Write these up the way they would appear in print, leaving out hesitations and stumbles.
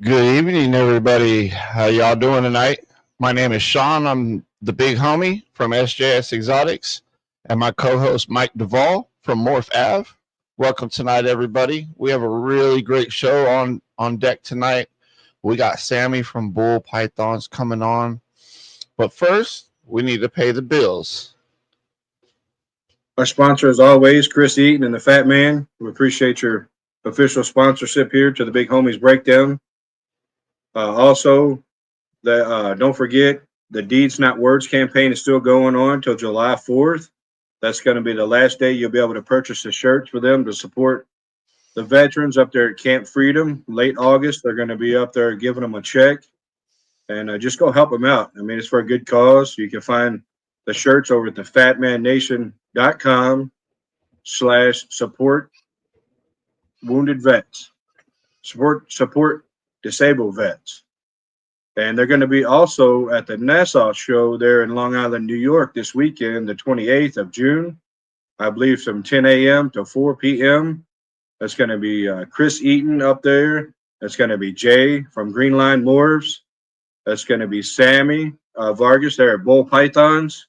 Good evening, everybody. How y'all doing tonight? My name is Shawn. I'm the big homie from SJS Exotics, and my co-host Mike Duvall from Morph Ave. Welcome tonight, everybody. We have a really great show on deck tonight. We got Sammy from Bull Pythons coming on, but first we need to pay the bills. Our sponsor, as always, Chris Eaton and the Fat Man. We appreciate your official sponsorship here to the Big Homies Breakdown. Also, don't forget the Deeds Not Words campaign is still going on till July 4th. That's going to be the last day you'll be able to purchase the shirts for them to support the veterans up there at Camp Freedom. Late August, they're going to be up there giving them a check, and just go help them out. I mean, it's for a good cause. You can find the shirts over at thefatmannation.com/support wounded vets, support disabled vets. And they're going to be also at the Nassau show there in Long Island, New York this weekend, the 28th of June, I believe from 10 a.m. to 4 p.m. That's going to be Chris Eaton up there. That's going to be Jay from Green Line Morphs. That's going to be Sammy Vargas there at Bull Pythons.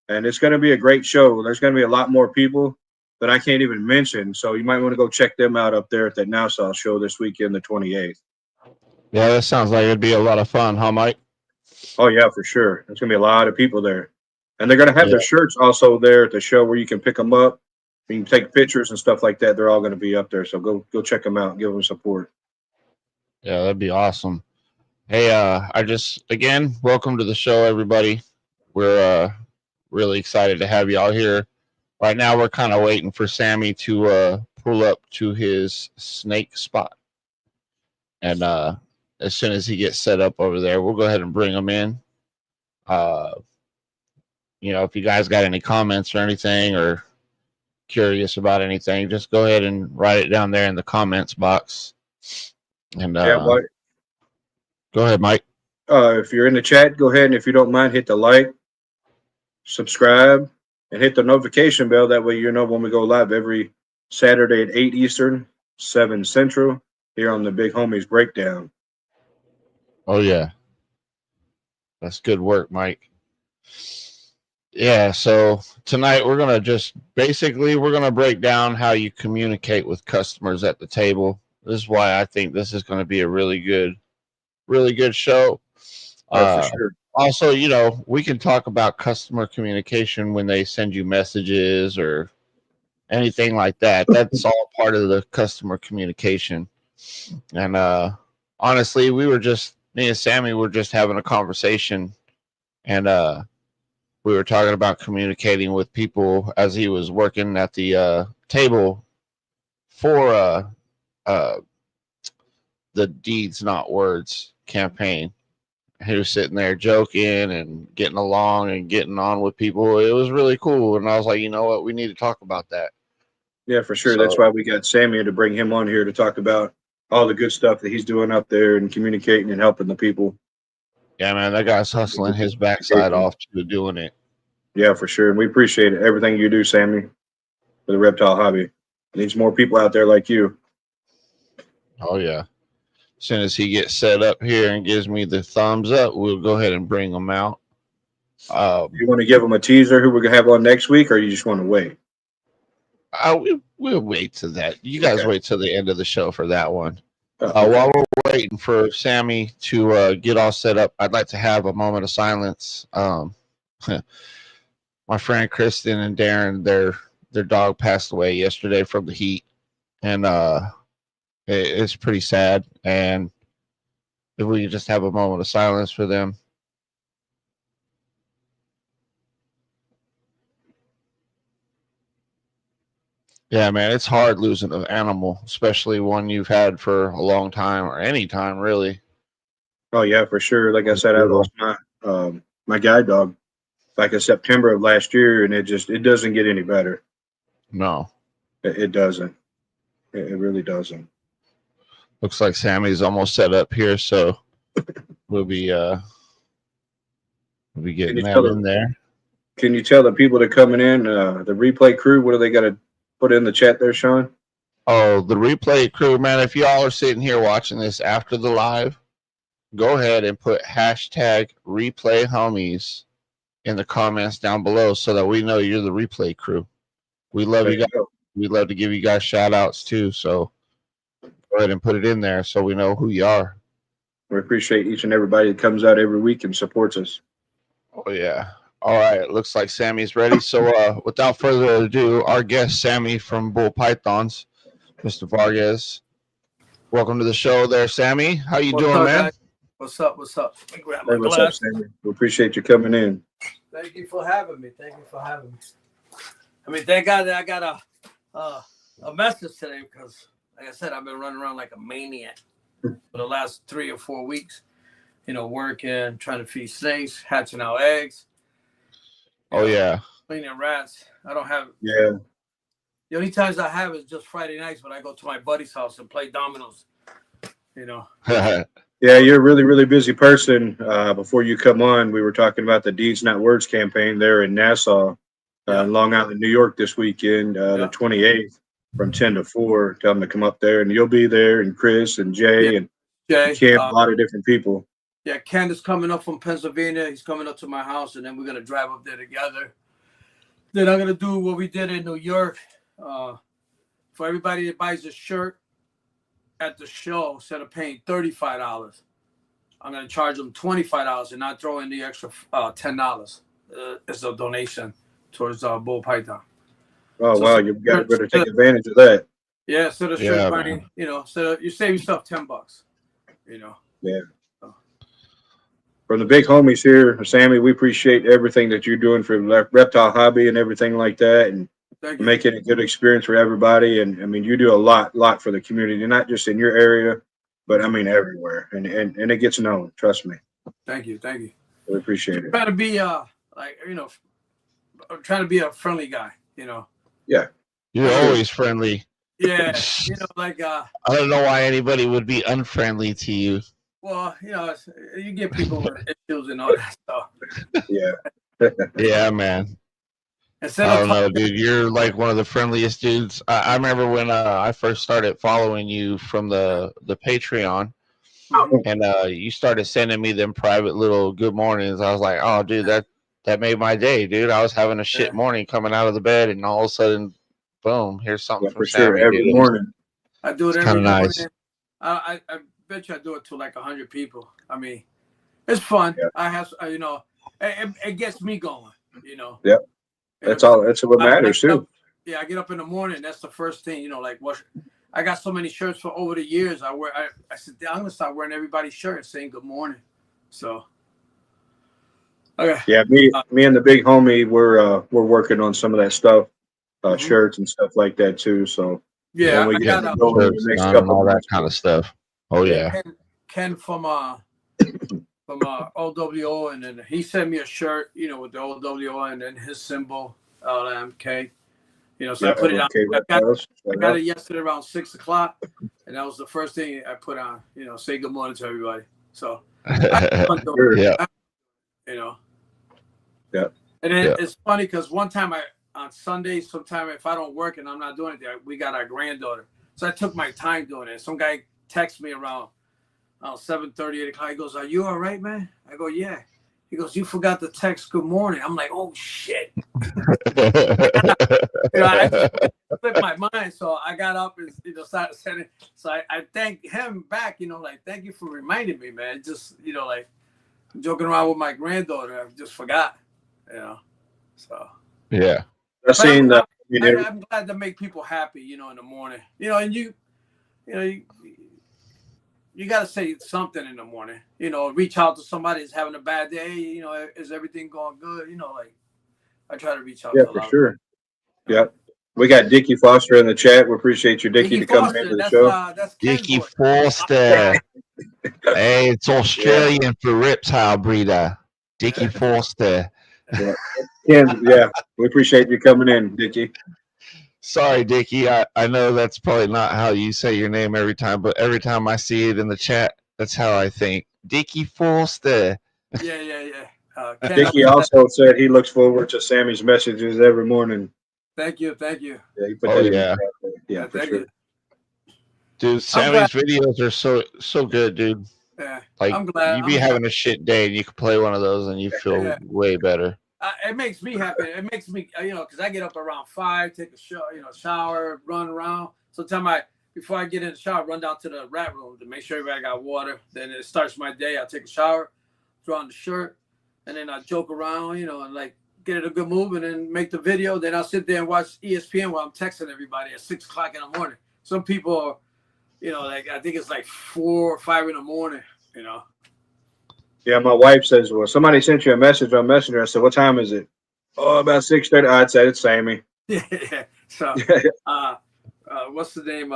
And it's going to be a great show. There's going to be a lot more people that I can't even mention. So you might want to go check them out up there at that Nassau show this weekend, the 28th. Yeah, that sounds like it'd be a lot of fun, huh, Mike? Oh, yeah, for sure. There's going to be a lot of people there. And they're going to have Yeah, their shirts also there at the show where you can pick them up. You can take pictures and stuff like that. They're all going to be up there. So go check them out. Give them support. yeah, that'd be awesome. Hey, I just again welcome to the show, everybody. We're really excited to have y'all here. Right now, we're kind of waiting for Sammy to pull up to his snake spot, and as soon as he gets set up over there, we'll go ahead and bring him in. Uh, if you guys got any comments or anything, or curious about anything, just go ahead and write it down there in the comments box. And Yeah, but go ahead, Mike. if you're in the chat, go ahead and if you don't mind, hit the like, subscribe, and hit the notification bell. That way you know when we go live every Saturday at 8 Eastern, 7 Central, here on the Big Homies Breakdown. Oh yeah, that's good work, Mike. Yeah, so tonight we're gonna break down how you communicate with customers at the table. This is why I think this is gonna be a really good show. For Uh, sure. Also, we can talk about customer communication when they send you messages or anything like that. That's all part of the customer communication. And honestly, me and Sammy were just having a conversation, and we were talking about communicating with people as he was working at the table for uh, the Deeds Not Words campaign. He was sitting there joking and getting along and getting on with people. It was really cool. And I was like, you know what? We need to talk about that. Yeah, for sure. That's So, why we got Sammy to bring him on here to talk about all the good stuff that he's doing up there and communicating and helping the people. yeah, man, that guy's hustling his backside off to doing it. Yeah, for sure. And we appreciate it. Everything you do, Sammy, for the reptile hobby. Needs more people out there like you. Oh, yeah. As soon as he gets set up here and gives me the thumbs up, we'll go ahead and bring him out. You want to give them a teaser who we're going to have on next week, or you just want to wait? We'll wait to that. You guys Okay. wait till the end of the show for that one. Okay. While we're waiting for Sammy to get all set up, I'd like to have a moment of silence. My friend Kristen and Darren, their dog passed away yesterday from the heat, and it's pretty sad. And if we could just have a moment of silence for them. Yeah, man, it's hard losing an animal, especially one you've had for a long time or any time, really. Oh yeah, for sure. Like I It's said, I brutal. lost my guide dog back in September of last year, and it doesn't get any better. No. It doesn't. It really doesn't. Looks like Sammy's almost set up here, so we'll be uh we'll be Can getting you them tell the in there. Can you tell the people that are coming in, the replay crew, what do they got to put in the chat there, Shawn? Oh, the replay crew, man, if y'all are sitting here watching this after the live, go ahead and put hashtag replay homies in the comments down below so that we know you're the replay crew. We love There you guys. you go. We love to give you guys shout outs too. So go ahead and put it in there so we know who you are. We appreciate each and everybody that comes out every week and supports us. Oh yeah. All right. Looks like Sammy's ready. So without further ado, our guest Sammy from Bull Pythons, Mr. Vargas. Welcome to the show there, Sammy. How you What's doing, up, man? guys? What's up? What's up? Let me grab Hey, my what's up, glass. Sammy? We appreciate you coming in. Thank you for having me. Thank you for having me. I mean, thank God that I got a message today because, like I said, I've been running around like a maniac for the last 3 or 4 weeks. You know, working, trying to feed snakes, hatching out eggs. Oh yeah. Cleaning rats. I don't have. Yeah. The only times I have is just Friday nights when I go to my buddy's house and play dominoes. You know. Yeah, you're a really, really busy person. Before you come on, we were talking about the Deeds Not Words campaign there in Nassau, Long Island, New York this weekend, the 28th from 10 to 4. Tell them to come up there, and you'll be there, and Chris and Jay and Kim, a lot of different people. Yeah, Ken is coming up from Pennsylvania. He's coming up to my house, and then we're going to drive up there together. Then I'm going to do what we did in New York. For everybody that buys a shirt at the show, instead of paying $35, I'm going to charge them $25 and not throw in the extra $10 as a donation towards Bull Python. Oh, so, wow. You better take advantage of that. Yeah, so the shirt buying, you know, so you save yourself $10, you know. Yeah. From the big homies here, Sammy, we appreciate everything that you're doing for the reptile hobby and everything like that, and making a good experience for everybody. And I mean, you do a lot for the community, not just in your area, but I mean everywhere. And it gets known. Trust me. Thank you. We appreciate it. Trying to be like, you know, I'm trying to be a friendly guy. You know. Yeah. You're always friendly. Yeah. You know, like I don't know why anybody would be unfriendly to you. Well, you know, you get people with issues and all that stuff. Yeah. Yeah, man. I don't know, dude. You're like one of the friendliest dudes. I remember when I first started following you from the Patreon, and you started sending me them private little good mornings. I was like, oh, dude, that made my day, dude. I was having a shit morning coming out of the bed, and all of a sudden, boom, here's something from Sammy. Sure, every morning. I do it every morning. Nice. I bet you I do it to like 100 people. I mean, it's fun. Yeah. I have, you know, it gets me going, you know. Yeah. That's all. That's what matters too. Yeah, I get up in the morning. That's the first thing, you know. Like, what? I got so many shirts for over the years. I said I'm gonna start wearing everybody's shirt saying good morning. So, okay. Yeah, me and the big homie, we're working on some of that stuff, shirts and stuff like that too. So yeah, we got the next couple all that kind of stuff. Oh yeah. Ken from OWO, and then he sent me a shirt, you know, with the OWO and then his symbol, LMK. You know, so I put it on. I got it yesterday around 6 o'clock, and that was the first thing I put on. You know, say good morning to everybody. So, yeah, you know, yeah. And then it's funny because one time on Sundays, sometime if I don't work and I'm not doing anything, we got our granddaughter. So I took my time doing it. Some guy texts me around 7:30, 8 o'clock. He goes, "Are you all right, man?" I go, "Yeah." He goes, "You forgot to text good morning." I'm like, "Oh shit!" You know, I just slipped my mind, so I got up and started sending. So I thank him back. You know, like thank you for reminding me, man. Just you know, like joking around with my granddaughter, I just forgot. You know, so yeah. I'm glad to make people happy. You know, in the morning. You know, and you got to say something in the morning, you know, reach out to somebody who's having a bad day. You know, is everything going good? You know, like I try to reach out. Yeah, for sure. Yep. We got Dickie Foster in the chat. We appreciate you, Dickie, to come into the show. That's Dickie Foster. Hey, it's Australian for reptile breeder. Dickie Foster. Yeah, we appreciate you coming in, Dickie. Sorry, Dickie. I know that's probably not how you say your name every time, but every time I see it in the chat, that's how I think. Dickie Foster. Yeah. Dickie also said he looks forward to Sammy's messages every morning. Thank you. Yeah, he put that in. Yeah, for sure. Dude, Sammy's videos are so good, dude. Yeah, Like I'm glad. you be having a shit day and you can play one of those and you feel way better. It makes me happy. It makes me, because I get up around 5, take a shower, run around. Sometimes before I get in the shower, run down to the rat room to make sure everybody got water. Then it starts my day. I take a shower, throw on the shirt, and then I joke around, and like get in a good mood, and then make the video. Then I'll sit there and watch ESPN while I'm texting everybody at 6 o'clock in the morning. Some people, like I think it's like 4 or 5 in the morning. Yeah, my wife says, well, somebody sent you a message on Messenger. I said, what time is it? Oh, about 6:30. I'd say it's Sammy. Yeah. So, what's the name?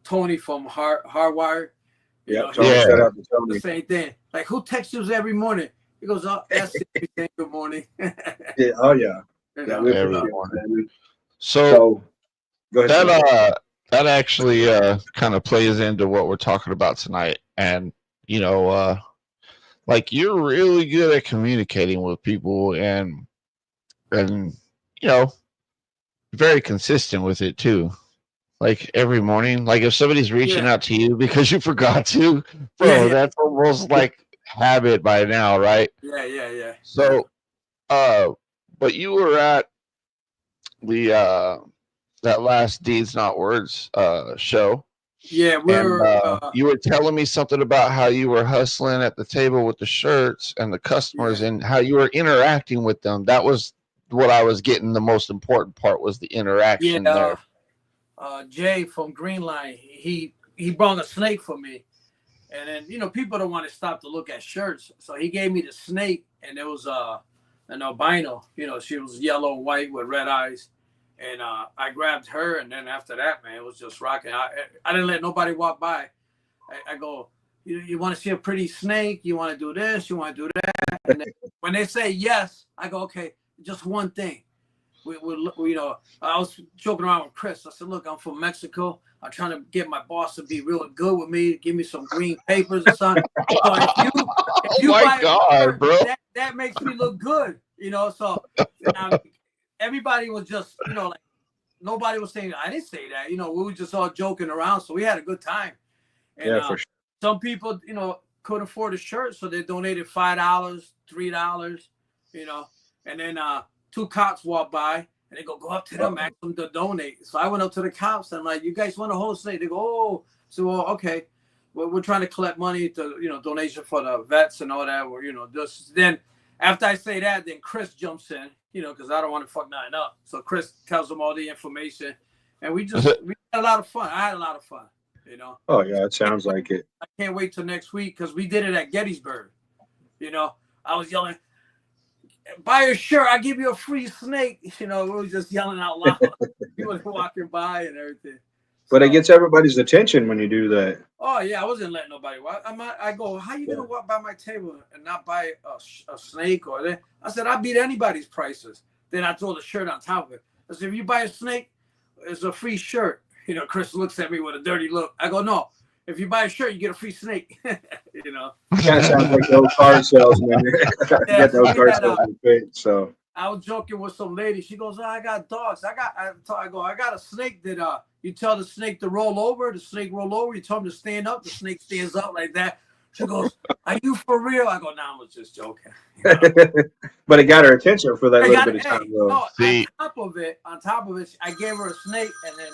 Tony from Hardwire. Tony, shout out to Tony. The same thing. Like, who texts you every morning? He goes, oh, that's it. Good morning. Yeah. Oh, yeah. Every morning. So go ahead. That actually kind of plays into what we're talking about tonight. And, like you're really good at communicating with people and very consistent with it too. Like every morning, like if somebody's reaching out to you because you forgot to, bro, that's almost like habit by now, right? Yeah. So, but you were at the that last Deeds Not Words show. Yeah, you were telling me something about how you were hustling at the table with the shirts and the customers and how you were interacting with them. That was what I was getting. The most important part was the interaction there. Jay from Green Line, he brought a snake for me. And then, people don't want to stop to look at shirts. So he gave me the snake, and it was an albino. She was yellow and white with red eyes. And I grabbed her, and then after that, man, it was just rocking. I didn't let nobody walk by. I go, you want to see a pretty snake? You want to do this? You want to do that? And then when they say yes, I go, okay, just one thing. I was joking around with Chris. I said, look, I'm from Mexico. I'm trying to get my boss to be real good with me, give me some green papers or something. So if you buy a shirt, bro, that makes me look good, So everybody was just, like nobody was saying, I didn't say that. We were just all joking around. So we had a good time. And for sure. Some people, couldn't afford a shirt. So they donated $5, $3, and then 2 cops walked by and they go up to them, ask them to donate. So I went up to the cops and I'm like, you guys want a whole snake? They go, oh, so well, okay. We're trying to collect money to, donation for the vets and all that. Or, just then after I say that, then Chris jumps in, because I don't want to fuck nothing up. So Chris tells them all the information and we had a lot of fun. I had a lot of fun, Oh yeah, it sounds like it. I can't wait till next week because we did it at Gettysburg. I was yelling, buy a shirt, I'll give you a free snake. We were just yelling out loud. He was walking by and everything. But it gets everybody's attention when you do that. Oh, yeah, I wasn't letting nobody walk. I go, how you going to walk by my table and not buy a snake or that? I said, I beat anybody's prices. Then I throw the shirt on top of it. I said, if you buy a snake, it's a free shirt. Chris looks at me with a dirty look. I go, no. If you buy a shirt, you get a free snake. Kind of sounds like those car salesman. Get those car salesman. So I was joking with some lady. She goes, oh, I got dogs. I got a snake that you tell the snake to roll over. The snake roll over. You tell him to stand up. The snake stands up like that. She goes, are you for real? I go, no, I was just joking. But it got her attention for that little bit of time. No, on top of it, I gave her a snake, and then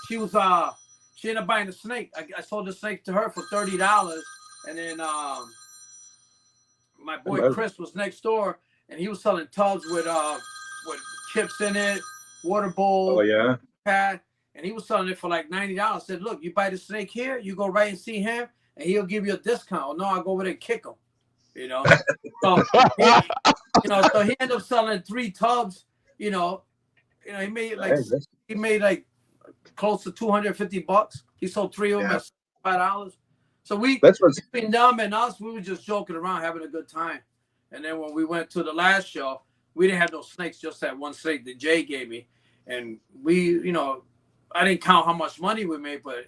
she ended up buying the snake. I sold the snake to her for $30, and then my boy Chris was next door, and he was selling tubs with chips in it, water bowl, pad, and he was selling it for like $90. I said, look, you buy the snake here, you go right and see him, and he'll give you a discount. Or no, I'll go over there and kick him. So he ended up selling 3 tubs. He made like close to $250. He sold 3 of them at $5. So between them and us, we were just joking around, having a good time. And then when we went to the last show, we didn't have no snakes, just that one snake that Jay gave me. And we, I didn't count how much money we made, but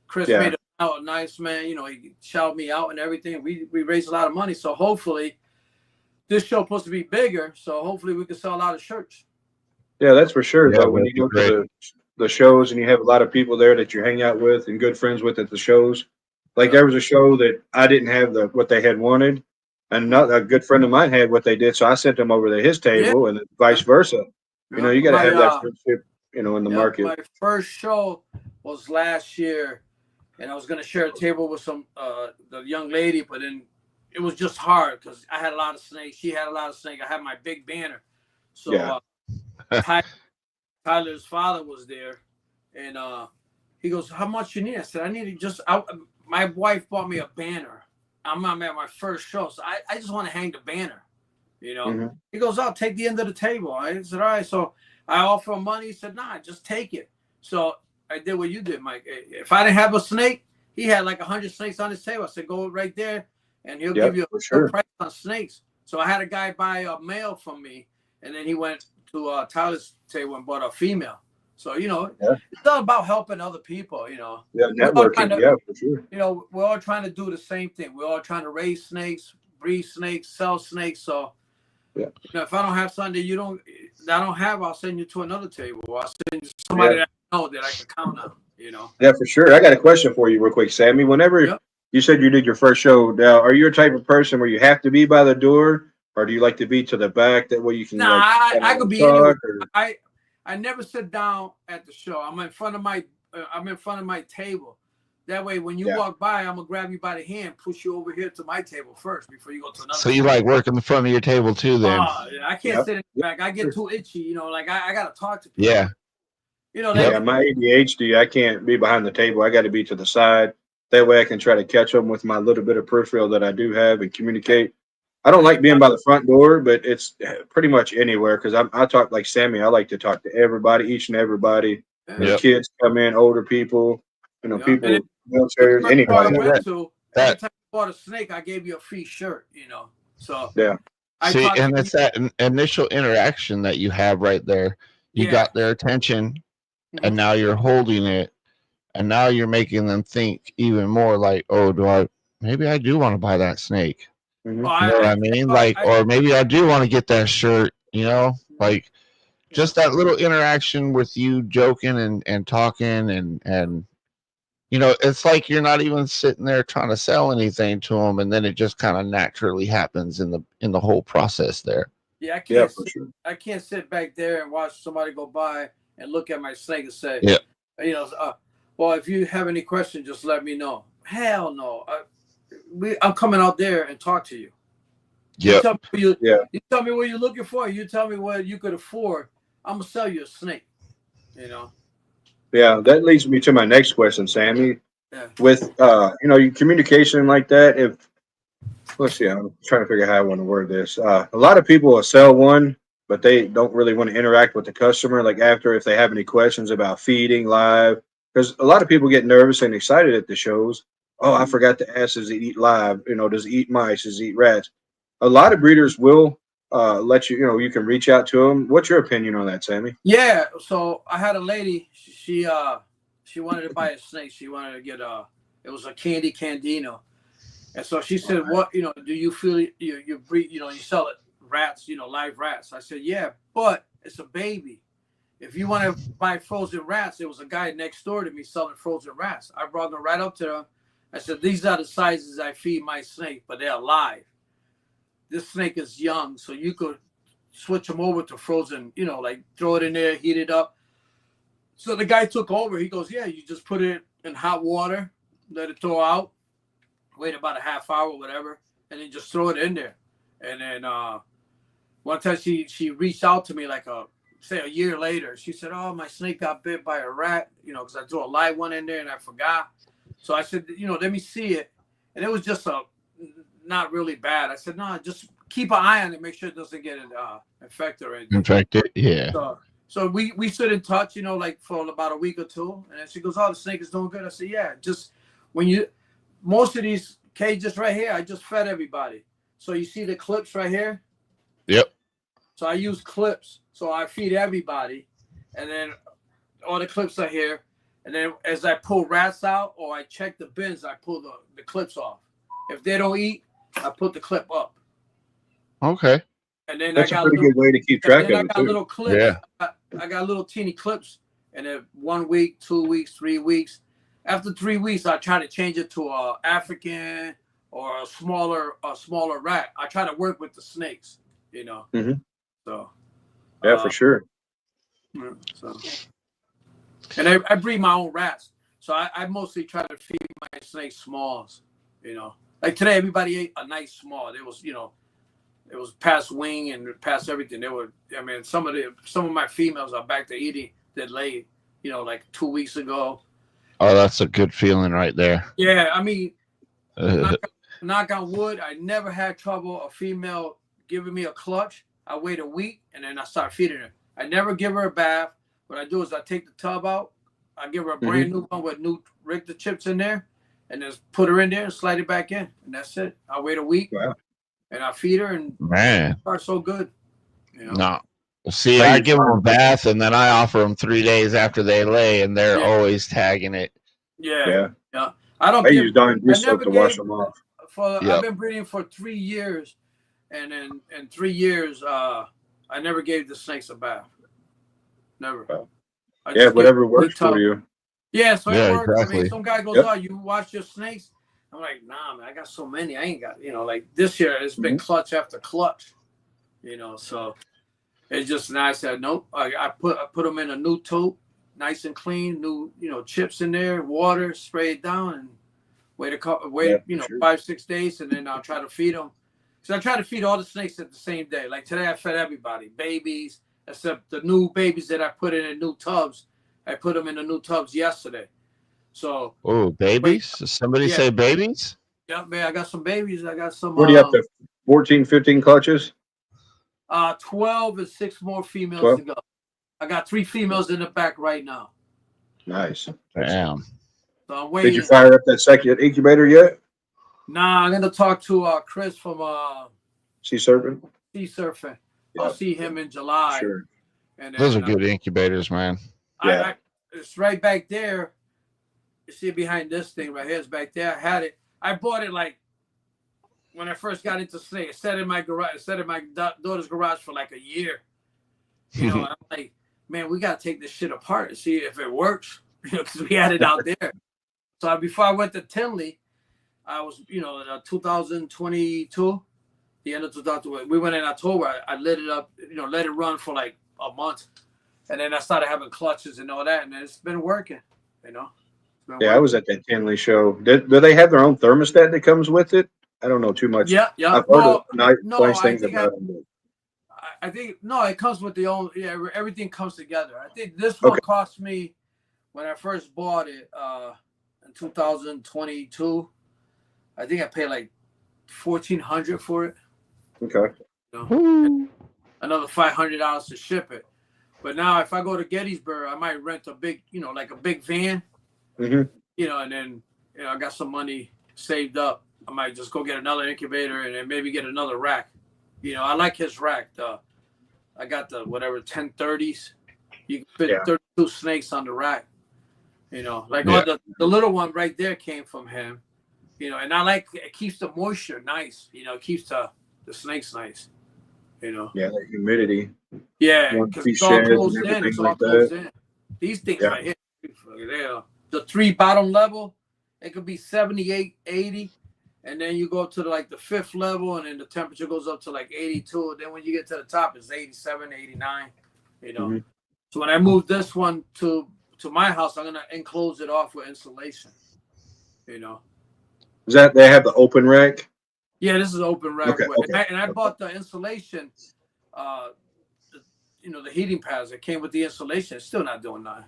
Chris made it out nice, man. He shouted me out and everything. We raised a lot of money. So hopefully this show supposed to be bigger. So hopefully we can sell a lot of shirts. Yeah, that's for sure. But when you go to the shows and you have a lot of people there that you hang out with and good friends with at the shows. Like there was a show that I didn't have what they had wanted, and not a good friend of mine had what they did, so I sent them over to his table, and then vice versa. You know, you got to have that friendship, you know, in the market. My first show was last year, and I was going to share a table with the young lady, but then it was just hard because I had a lot of snakes. She had a lot of snakes. I had my big banner. So Tyler's father was there, and he goes, "How much you need?" I said, "I need my wife bought me a banner. I'm at my first show, so I just want to hang the banner, you know." Mm-hmm. He goes, "I'll take the end of the table." I said, "All right." So I offer him money. He said, "Nah, just take it." So I did what you did, Mike. If I didn't have a snake, he had like 100 snakes on his table. I said, "Go right there, and he'll give you a good price on snakes." So I had a guy buy a male from me, and then he went to Tyler's table and bought a female. So, you know, it's all about helping other people, you know. Yeah, networking, for sure. You know, we're all trying to do the same thing. We're all trying to raise snakes, breed snakes, sell snakes. So, you know, if I don't have something that I don't have, I'll send you to another table. Or I'll send you somebody that I know that I can count on, you know. Yeah, for sure. I got a question for you real quick, Sammy. Whenever you said you did your first show, now, are you a type of person where you have to be by the door, or do you like to be to the back? That way you can. Nah, I could be anywhere. I never sit down at the show. I'm in front of my table. That way, when you walk by, I'm gonna grab you by the hand, push you over here to my table first before you go to another. So you like working the front of your table too, then? I can't sit in the back. I get too itchy, you know. Like I gotta talk to people. Yeah. You know. My ADHD, I can't be behind the table. I got to be to the side. That way, I can try to catch them with my little bit of peripheral that I do have and communicate. I don't like being by the front door, but it's pretty much anywhere because I talk like Sammy. I like to talk to everybody, each and everybody. Kids come in, older people, you know, people, wheelchairs, anybody. Every time I bought a snake, I gave you a free shirt, you know. So and it's that initial interaction that you have right there. You got their attention, and now you're holding it, and now you're making them think even more like, oh, maybe I do want to buy that snake. Mm-hmm. You know what I mean? Or maybe I do want to get that shirt, you know, like just that little interaction with you joking and talking and, you know, it's like you're not even sitting there trying to sell anything to them. And then it just kind of naturally happens in the whole process there. Yeah. I can't sit back there and watch somebody go by and look at my snake and say, you know, well, if you have any questions, just let me know. Hell no. I'm coming out there and talk to you. You tell me what you're looking for. You tell me what you could afford. I'm gonna sell you a snake. You know. Yeah, that leads me to my next question, Sammy. With you know, your communication like that. Let's see, I'm trying to figure out how I want to word this. A lot of people will sell one, but they don't really want to interact with the customer. Like if they have any questions about feeding live, because a lot of people get nervous and excited at the shows. Oh, I forgot to ask, does it eat live? You know, does it eat mice? Does it eat rats? A lot of breeders will let you, you know, you can reach out to them. What's your opinion on that, Sammy? Yeah. So I had a lady, she wanted to buy a snake. She wanted to get it was a candy candino. And so she said, what, you know, do you feel you breed, you know, you sell it rats, you know, live rats? I said, yeah, but it's a baby. If you want to buy frozen rats, there was a guy next door to me selling frozen rats. I brought them right up to them. I said, these are the sizes I feed my snake, but they're alive. This snake is young, so you could switch them over to frozen, you know, like throw it in there, heat it up. So the guy took over. He goes, yeah, you just put it in hot water, let it thaw out, wait about a half hour or whatever, and then just throw it in there. And then one time she reached out to me like a year later. She said, oh, my snake got bit by a rat, you know, because I threw a live one in there and I forgot. So I said, you know, let me see it. And it was just not really bad. I said, no, just keep an eye on it. Make sure it doesn't get infected or anything. Infected, yeah. So we stood in touch, you know, like for about a week or two. And then she goes, oh, the snake is doing good. I said, yeah, just most of these cages right here, I just fed everybody. So you see the clips right here? Yep. So I use clips. So I feed everybody. And then all the clips are here. And then as I pull rats out or I check the bins, I pull the clips off. If they don't eat, I put the clip up. Okay. And then that's a pretty good way to keep track of it. I got little clips. Yeah. I got little teeny clips and then 1 week, 2 weeks, 3 weeks. After 3 weeks, I try to change it to a African or a smaller rat. I try to work with the snakes, you know. Mm-hmm. So yeah, for sure. So, and I breed my own rats. So I mostly try to feed my snakes smalls, you know. Like today, everybody ate a nice small. It was, you know, it was past wing and past everything. They were, I mean, some of my females are back to eating that laid, you know, like 2 weeks ago. Oh, that's a good feeling right there. Yeah, I mean, knock on wood, I never had trouble a female giving me a clutch. I wait a week and then I start feeding her. I never give her a bath. What I do is I take the tub out. I give her a brand new one with new Richter chips in there, and just put her in there and slide it back in, and that's it. I wait a week, and I feed her, and man, are so good. You know? No, see, I give them a bath, and then I offer them 3 days after they lay, and they're always tagging it. Yeah. I don't. I use Dawn dish soap to wash them off. I've been breeding for 3 years, and in 3 years, I never gave the snakes a bath. Never. Yeah, whatever works for you. Yeah, so it works. Exactly. I mean, some guy goes, "Oh, you watch your snakes?" I'm like, "Nah, man, I got so many. I ain't got, you know, like this year it's been clutch after clutch, you know." So it's just nice. I said, nope. I put them in a new tote, nice and clean, new, you know, chips in there, water, spray it down, and wait 5-6 days, and then I'll try to feed them. So I try to feed all the snakes at the same day. Like today, I fed everybody, babies, except the new babies that I put in new tubs. I put them in the new tubs yesterday. So. Oh, babies? Does somebody say babies? Yeah, man, I got some babies. I got some. What do you have to 14, 15 clutches? 12 and 6 more females 12? to go. I got 3 females in the back right now. Nice. Damn. So I'm waiting. Did you fire up that second incubator yet? Nah, I'm gonna talk to Chris from Sea Serpent. Sea Surfing. Yeah. I'll see him in July. Sure. And those are good incubators, man. Yeah. It's right back there. You see behind this thing right here. It's back there. I had it. I bought it like when I first got into snake. It sat in my garage. It sat in my daughter's garage for like a year. You know, and I'm like, man, we gotta take this shit apart and see if it works. You know, because we had it out there. So before I went to Tinley, I was, you know, in 2022, the end of 2020. We went in October. I lit it up, you know, let it run for like a month, and then I started having clutches and all that, and it's been working. You know. Yeah, I was at that Tinley show. Do they have their own thermostat that comes with it? I don't know too much. Yeah. I've heard nice things about them. I think no, it comes with the own. Yeah, everything comes together. I think this one cost me when I first bought it in 2022. I think I paid like $1,400 for it. Okay. You know? Another $500 to ship it. But now if I go to Gettysburg, I might rent a big, you know, like a big van. You know, and then, you know, I got some money saved up. I might just go get another incubator and then maybe get another rack. You know, I like his rack. I got the 1030s. You can fit 32 snakes on the rack. You know, like the little one right there came from him. You know, and I like it keeps the moisture nice. You know, it keeps the snakes nice. You know. Yeah, the humidity. Yeah, because it's all closed in. It's all closed in. These things right here, the 3 bottom level, it could be 78, 80. And then you go to the 5th level, and then the temperature goes up to like 82. And then when you get to the top, it's 87, 89. You know. So when I move this one to my house, I'm gonna enclose it off with insulation. You know. Is that they have the open rack? Yeah, this is open rack. Okay. And I bought the insulation. You know, the heating pads that came with the insulation. It's still not doing nothing.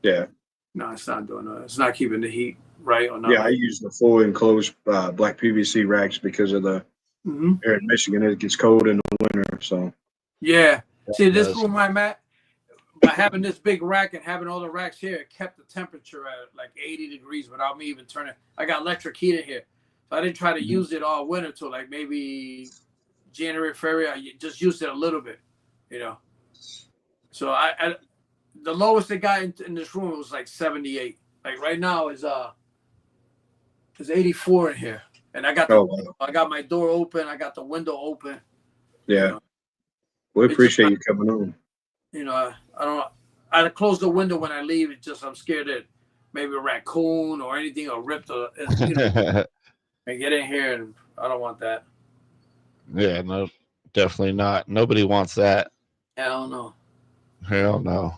Yeah. No, it's not doing nothing. It's not keeping the heat right or not. Yeah, I use the full enclosed black PVC racks because of the here in Michigan, it gets cold in the winter. So yeah. See, this room I'm at, by having this big rack and having all the racks here, it kept the temperature at like 80 degrees without me even turning. I got electric heat in here. So I didn't try to use it all winter till like maybe January, February. I just used it a little bit, you know. So I the lowest it got in this room was like 78. Like right now is 84 in here, and I got I got my door open. I got the window open. Yeah, you know? We appreciate you coming on. You know, I close the window when I leave. It's just I'm scared that maybe a raccoon or anything or ripped and get in here, and I don't want that. Yeah, no, definitely not. Nobody wants that. Hell no. Hell no.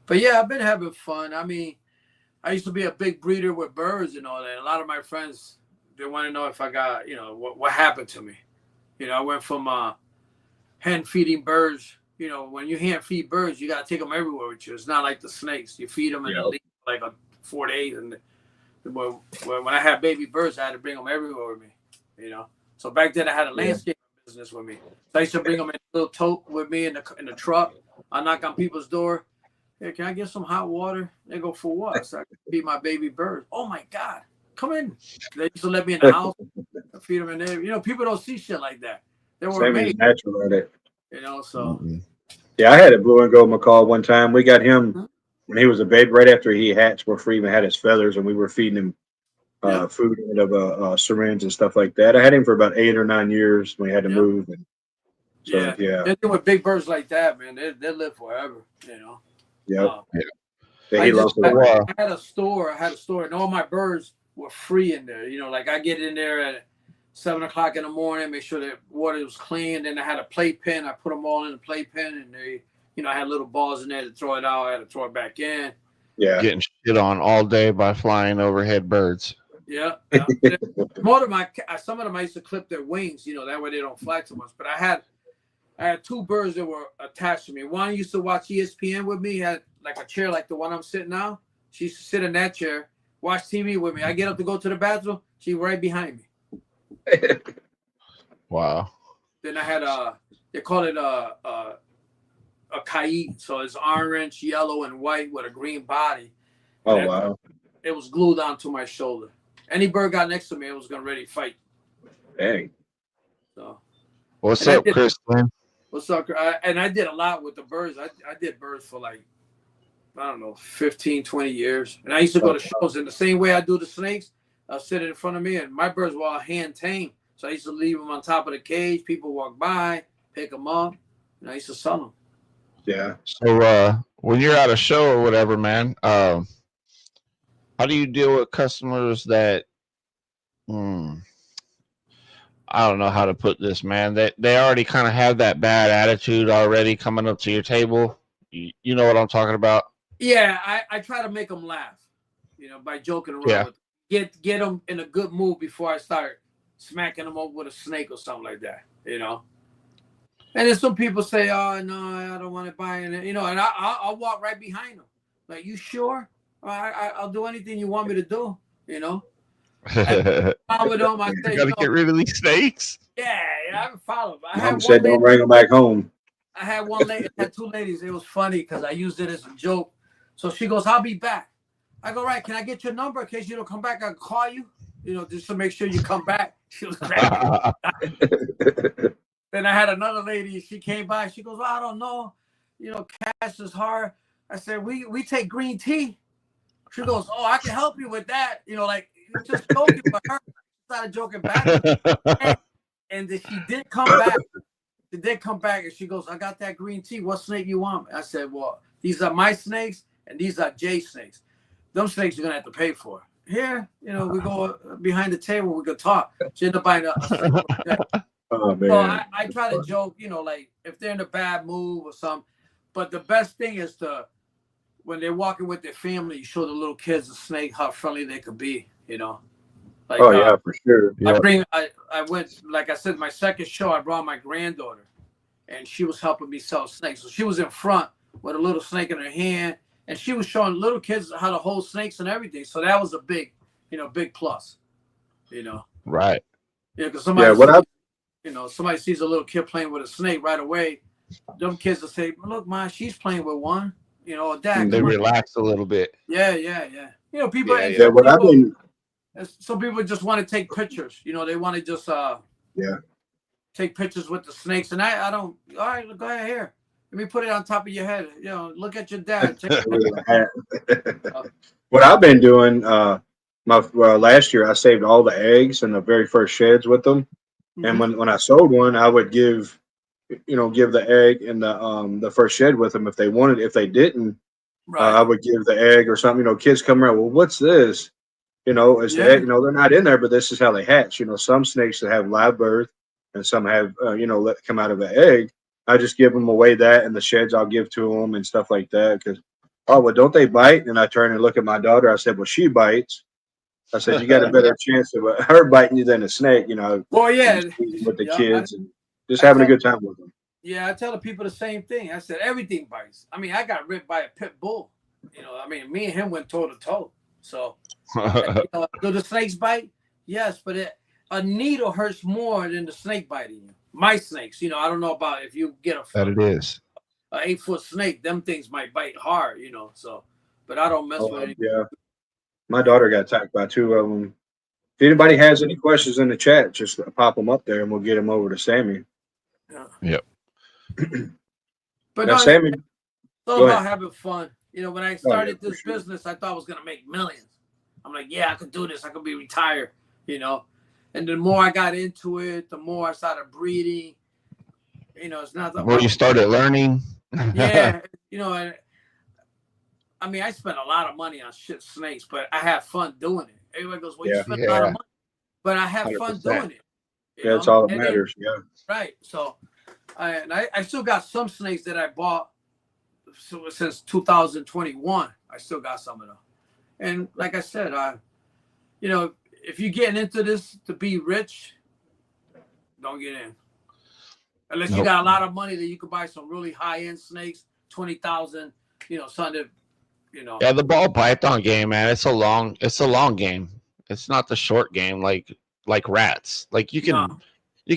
But yeah, I've been having fun. I mean, I used to be a big breeder with birds and all that. A lot of my friends, they want to know if I got, what happened to me. I went from hand feeding birds. When you hand feed birds, you got to take them everywhere with you. It's not like the snakes. You feed them and they leave like 4 days. And when I had baby birds, I had to bring them everywhere with me. So back then I had a landscape business with me. So I used to bring them in a little tote with me in the truck. I knock on people's door. Hey, can I get some hot water? They go, for what? So I can feed my baby birds. Oh my God, come in. They used to let me in the house, feed them in there. People don't see shit like that. They were amazing. Natural at it. So. Yeah, I had a blue and gold macaw one time. We got him when he was a baby, right after he hatched, before he even had his feathers, and we were feeding him food out of a syringe and stuff like that. I had him for about 8 or 9 years. We had to move. And so, They're doing big birds like that, man. They live forever. Yeah. I had a store, and all my birds were free in there. Like I get in there at 7 o'clock in the morning, make sure that water was clean. Then I had a playpen. I put them all in the playpen, and they, I had little balls in there to throw it out. I had to throw it back in. Yeah. Getting shit on all day by flying overhead birds. Yeah. Some of them I used to clip their wings, that way they don't fly too much. But I had 2 birds that were attached to me. One used to watch ESPN with me, had like a chair like the one I'm sitting now. She used to sit in that chair, watch TV with me. I get up to go to the bathroom, she's right behind me. Wow. Then I had they call it a kite. So it's orange, yellow, and white with a green body. Oh, wow. It was glued onto my shoulder. Any bird got next to me, it was gonna ready to fight. Dang. So what's up, Chris? What's up? And I did a lot with the birds. I did birds for like, I don't know, 15, 20 years. And I used to go to shows in the same way I do the snakes. I'll sit in front of me, and my birds were all hand tamed. So I used to leave them on top of the cage. People walk by, pick them up, and I used to sell them. Yeah. So when you're at a show or whatever, man, how do you deal with customers that I don't know how to put this, man. They already kind of have that bad attitude already coming up to your table. You know what I'm talking about? Yeah, I try to make them laugh, by joking around with them. Get them in a good mood before I start smacking them up with a snake or something like that, And then some people say, "Oh no, I don't want to buy it," and I'll walk right behind them. Like, you sure? I'll do anything you want me to do, I with them, I say, you gotta get rid of these snakes. Yeah, I follow them. Mom said don't bring them back home. I had one lady, I had 2 ladies. It was funny because I used it as a joke. So she goes, "I'll be back." I go, "Right, can I get your number in case you don't come back? I'll call you, just to make sure you come back." She was cracking. Then I had another lady. She came by. She goes, "Well, I don't know. Cash is hard." I said, "We take green tea." She goes, "Oh, I can help you with that." Like, you're just joking with her. I started joking back. And then she did come back. She did come back, and she goes, "I got that green tea. What snake you want?" I said, "Well, these are my snakes, and these are Jay's snakes. Them snakes you're going to have to pay for." Here, we go behind the table. We could talk. She ended up buying a snake. Oh, man. So I try to joke, like if they're in a bad mood or something. But the best thing is when they're walking with their family, you show the little kids a snake, how friendly they could be, Like, yeah, for sure. I went, like I said, my second show, I brought my granddaughter, and she was helping me sell snakes. So she was in front with a little snake in her hand, and she was showing little kids how to hold snakes and everything. So that was a big plus, Right. Yeah, because somebody sees a little kid playing with a snake right away. Them kids will say, "Look, Ma, she's playing with one." Dad. They relax a little bit. Yeah. People. Yeah. What I've been. Some people just want to take pictures. They want to just take pictures with the snakes. And I don't. All right, go ahead here. Let me put it on top of your head. Look at your dad. What I've been doing, last year I saved all the eggs in the very first sheds with them, and when I sold one, I would give, give the egg and the first shed with them if they wanted. If they didn't, Right. I would give the egg or something. Kids come around. Well, what's this? It's the Yeah. egg. They're not in there, but this is how they hatch. Some snakes that have live birth, and some have come out of an egg. I just give them away that, and the sheds I'll give to them and stuff like that. Because well, don't they bite? And I turn and look at my daughter. I said, well, she bites. I said, you got a better chance of her biting you than a snake. Well, yeah. With the Yeah, kids and just having a good time with them. Yeah, I tell the people the same thing. I said everything bites. I mean, I got ripped by a pit bull. Me and him went toe to toe. So, do the snakes bite? Yes, but a needle hurts more than the snake biting you. My snakes, I don't know about if you get that it is. an 8-foot snake, them things might bite hard, So, but I don't mess with it. Yeah, my daughter got attacked by 2 of them. If anybody has any questions in the chat, just pop them up there, and we'll get them over to Sammy. Yeah. Yep. But now, Sammy, it's all about having fun. When I started this business, I thought I was gonna make millions. I'm like, yeah, I could do this. I could be retired. And the more I got into it, the more I started breeding. It's not the more you started learning. Yeah, I spent a lot of money on shit snakes, but I have fun doing it. Everybody goes, well, you spent a lot of money, but I have 100%. Fun doing it. Yeah, that's all that matters. Yeah. Right. So, I still got some snakes that I bought since 2021. I still got some of them. And like I said, if you're getting into this to be rich, don't get in. Unless you got a lot of money that you can buy some really high-end snakes, 20,000, something, Yeah, the ball python game, man. It's a long game. It's not the short game like rats. Like you can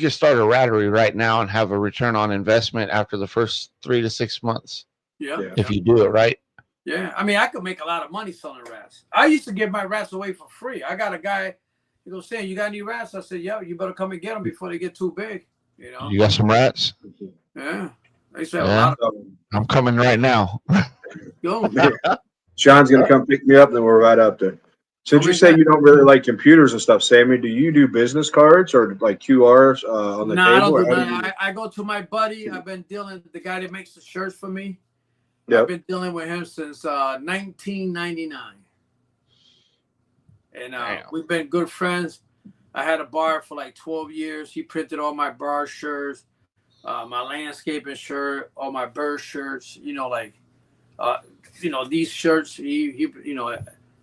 start a rattery right now and have a return on investment after the first 3 to 6 months. Yeah. If you do it right. Yeah. I could make a lot of money selling rats. I used to give my rats away for free. I got a guy, he goes, saying, you got any rats? I said, yeah, you better come and get them before they get too big. You got some rats? Yeah. They said a lot of them. I'm coming right now. Go. Sean's going to come pick me up, then we're right up there. Since you say you don't really like computers and stuff, Sammy, do you do business cards or like QRs on the table? I don't do that. I go to my buddy. I've been dealing with the guy that makes the shirts for me. Yep. I've been dealing with him since 1999. And we've been good friends. I had a bar for like 12 years. He printed all my bar shirts, my landscaping shirt, all my bird shirts, these shirts. He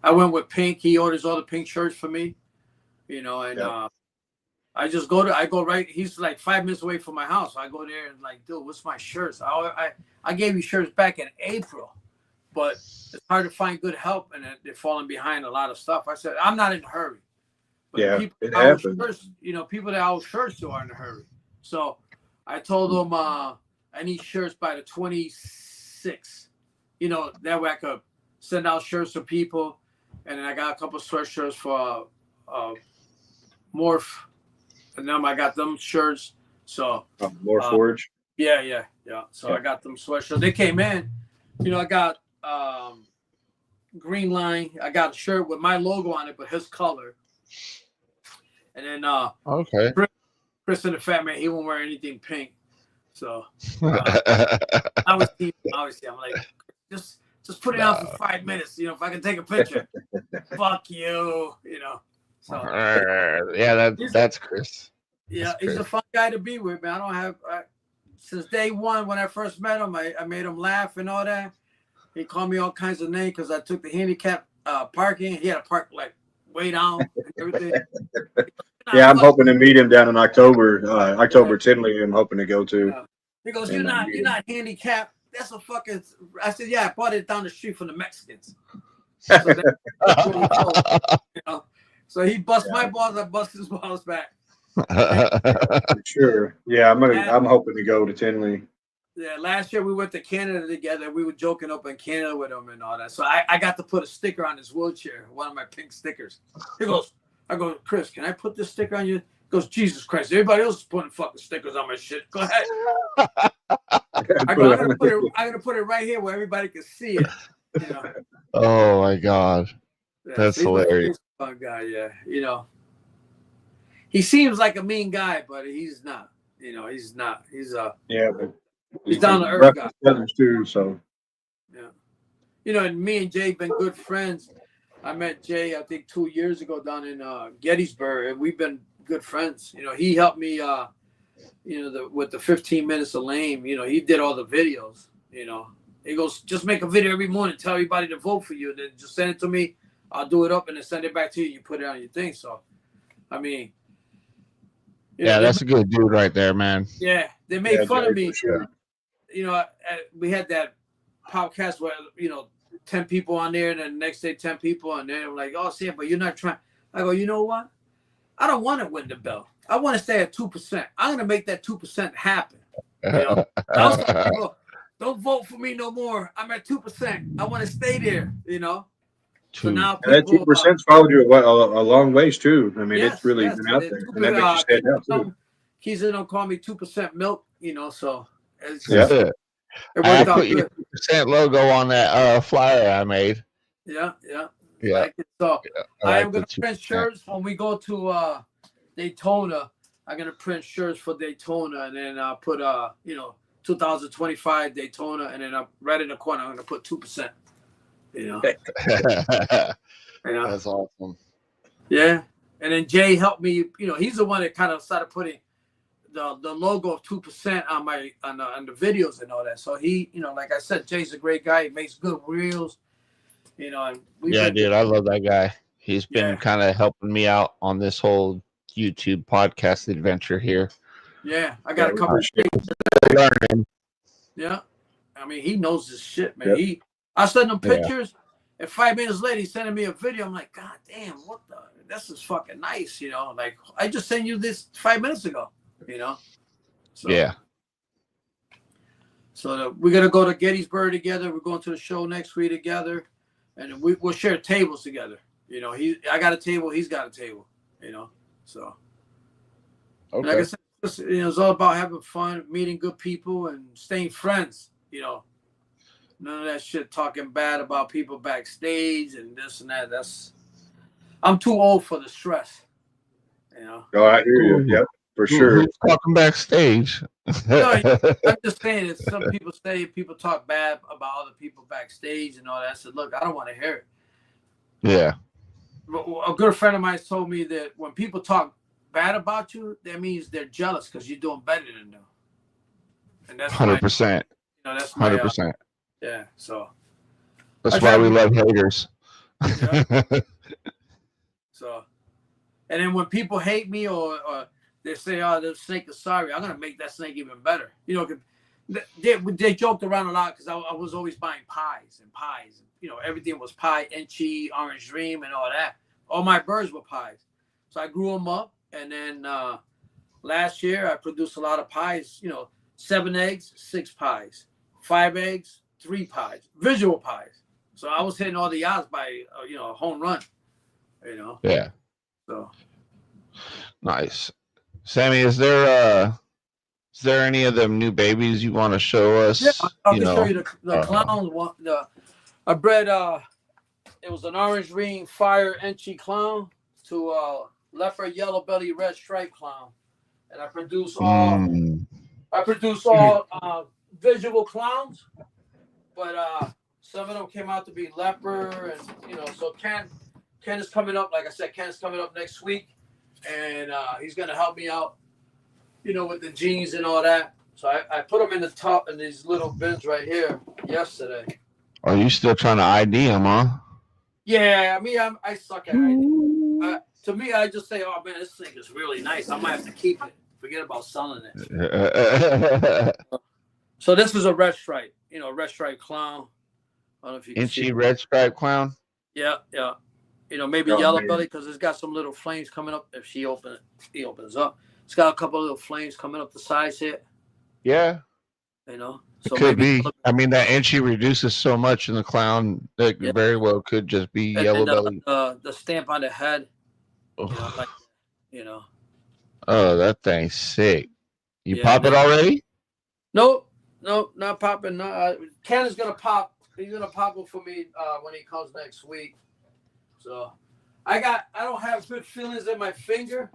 I went with pink. He orders all the pink shirts for me, I go right. He's like 5 minutes away from my house. I go there and like, dude, what's my shirts? I gave you shirts back in April, but it's hard to find good help and they're falling behind a lot of stuff. I said, I'm not in a hurry. But it happens. People that I owe shirts to are in a hurry. So I told them I need shirts by the 26th. That way I could send out shirts to people. And then I got a couple of sweatshirts for Morph. And then I got them shirts. So Morph Forge. Yeah. So I got them sweatshirts. They came in. I got Green Line. I got a shirt with my logo on it, but his color. And then Chris and the Fat Man, he won't wear anything pink. So I was obviously I'm like, just put it out for 5 minutes. If I can take a picture, fuck you. So that's Chris. Yeah, that's he's Chris. a fun guy to be with, man. I don't have since day one when I first met him, I made him laugh and all that. He called me all kinds of names because I took the handicap parking. He had to park like way down and everything. Yeah, I'm hoping to meet him down in October. October 10th, I'm hoping to go to. He goes, you're not handicapped. That's a fucking. I said, yeah, I bought it down the street from the Mexicans. So, so he bust my balls, I bust his balls back. Sure. Yeah, I'm hoping to go to Tinley. Yeah, last year we went to Canada together. We were joking up in Canada with him and all that. So I got to put a sticker on his wheelchair, one of my pink stickers. I go, Chris, can I put this sticker on you? He goes, Jesus Christ, everybody else is putting fucking stickers on my shit. Go ahead. I'm gonna put it right here where everybody can see it. Oh my God. Yeah, that's hilarious. He's a fun guy, yeah. He seems like a mean guy, but he's not. You know, he's not. He's but he's down to earth guy. Feathers too, so Yeah. You know, and me and Jay been good friends. I met Jay, I think 2 years ago down in Gettysburg, and we've been good friends. You know, he helped me, you know, with the 15 minutes of lame. You know, he did all the videos. You know, he goes, just make a video every morning, tell everybody to vote for you, then just send it to me. I'll do it up and then send it back to you. You put it on your thing. So, I mean, yeah, that's a good dude right there, man. Yeah, they made fun of me. Sure. You know, we had that podcast where, you know, 10 people on there, and then the next day 10 people, and they're like, "Oh, Sam, but you're not trying." I go, you know what? I don't want to win the belt. I want to stay at 2%. I'm gonna make that 2% happen. You know, people, don't vote for me no more. I'm at 2%. I want to stay there. You know. So now and that 2% followed you a long ways too. I mean, yes, it's really yes. been out there, and that makes you stand out too. Keys don't call me 2% milk. You know, so it's, Yeah. it I worked out put your good. 2% logo on that flyer I made. Yeah. Yeah. Like it. So I am gonna print 2%. shirts when we go to Daytona. I'm gonna print shirts for Daytona, and then I'll put you know, 2025 Daytona, and then right in the corner I'm gonna put 2%. You know. You know? That's awesome. Yeah. And then Jay helped me. You know, he's the one that kind of started putting the logo of 2% on my on the videos and all that. So he, you know, like I said, Jay's a great guy. He makes good reels. You know, and dude, I love that guy. He's been kind of helping me out on this whole YouTube podcast adventure here. Yeah, I got a couple of learning. Yeah, I mean, he knows this shit, man. Yep. I send him pictures, and 5 minutes later, he's sending me a video. I'm like, God damn, what the? This is fucking nice, you know. Like, I just sent you this 5 minutes ago, you know. So, yeah. So we're gonna go to Gettysburg together. We're going to the show next week together, and we'll share tables together. You know, I got a table, he's got a table. You know, so. Okay. Like I said, you know, it's all about having fun, meeting good people, and staying friends. You know, none of that shit talking bad about people backstage and this and that. I'm too old for the stress. You know. Oh, I hear you. Yep, for sure. Who's talking backstage? No, I'm just saying that some people say people talk bad about other people backstage and all that. I said, look, I don't want to hear it. Yeah. A good friend of mine told me that when people talk bad about you, that means they're jealous because you're doing better than them. And that's 100%. You know, that's 100%. Yeah, so that's why we love haters. Yeah. So, and then when people hate me or they say, "Oh, the snake is sorry," I'm gonna make that snake even better. You know, they joked around a lot because I was always buying pies. You know, everything was pie, Enchi, Orange Dream, and all that. All my birds were pies. So I grew them up, and then last year I produced a lot of pies. You know, 7 eggs, 6 pies, 5 eggs, 3 pies, visual pies. So I was hitting all the odds by you know, a home run. You know. Yeah. So. Nice. Sammy, is there any of them new babies you want to show us? Yeah, I can show you the clown one. I bred it was an orange ring fire Enchi clown to leopard yellow belly red stripe clown, and I produce all visual clowns, but some of them came out to be leopard, and you know, so Ken is coming up. Like I said, Ken is coming up next week, and he's gonna help me out, you know, with the jeans and all that. So I put them in the top in these little bins right here yesterday. Are you still trying to ID them, huh? Yeah, I mean, I suck at ID. To me, I just say, oh man, this thing is really nice. I might have to keep it. Forget about selling it. So this is a red stripe, you know, red stripe clown. I don't know if you can see it. red stripe clown? Yeah. You know, maybe yellow belly because it's got some little flames coming up. If he opens up. It's got a couple of little flames coming up the sides here. Yeah. You know. So it could be. I mean, that Enchi reduces so much in the clown that very well could just be yellow belly. The stamp on the head. You know, like, you know. Oh, that thing's sick. You pop it already? Nope, not popping. No, Ken is gonna pop. He's gonna pop it for me when he comes next week. So I don't have good feelings in my finger,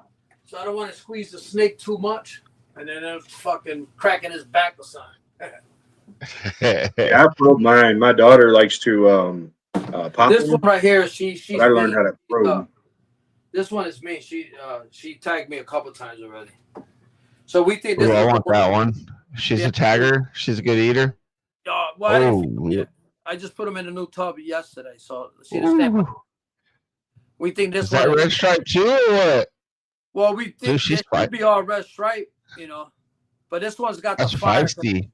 so I don't want to squeeze the snake too much. and then it fucking cracking his back or something. Yeah, I broke mine. My daughter likes to pop This them, one right here, she's but I learned me. how to probe. This one is me. She tagged me a couple times already. So we think this Ooh, is I the want one. that one. She's Yeah. a tagger. She's a good eater. Well, I didn't feed Oh, them yeah. yet. I just put them in a new tub yesterday. So see the stamp. Ooh. We think this Is that one red stripe too, or what? well, we Dude, think she's it should be all red stripe, you know. But this one's got That's the fire. feisty.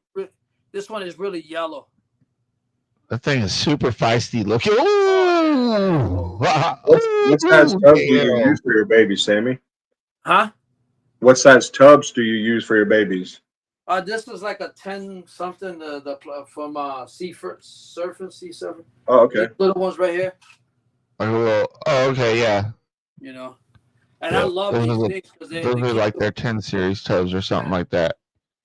This one is really yellow. That thing is super feisty looking. Ooh. What size tubs do you use for your babies, Sammy? Huh? What size tubs do you use for your babies? This is like a 10 something. The from Sea Surfer. Oh, okay. These little ones right here. Oh, okay, yeah. You know, and I love Those these are, things because those are like their 10 series tubs or something like that.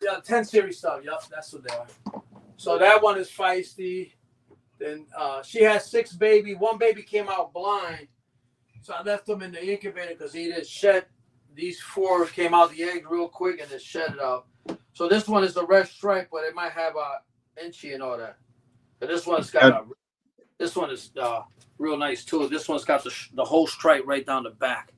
Yeah, 10 series stuff. Yep, that's what they are. So that one is feisty. Then she has 6 babies. One baby came out blind, so I left them in the incubator because he didn't shed. These 4 came out the egg real quick and then shed it out. So this one is a red stripe, but it might have a inchy and all that. But this one's got this one is real nice too. This one's got the whole stripe right down the back.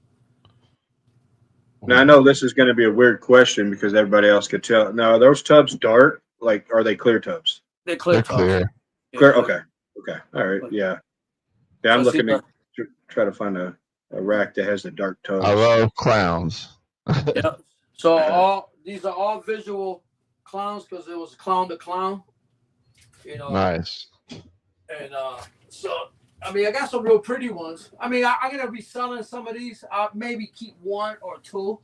Now I know this is going to be a weird question because everybody else could tell. Now, are those tubs dark? Like, are they clear tubs? They're clear. They're clear. Clear. Okay. Okay. All right. Yeah. Yeah. I'm looking to try to find a rack that has the dark tubs. I love clowns. Yeah. So these are all visual clowns because it was clown to clown. You know. Nice. And so I mean I got some real pretty ones. I mean I'm gonna be selling some of these. I'll maybe keep 1 or 2.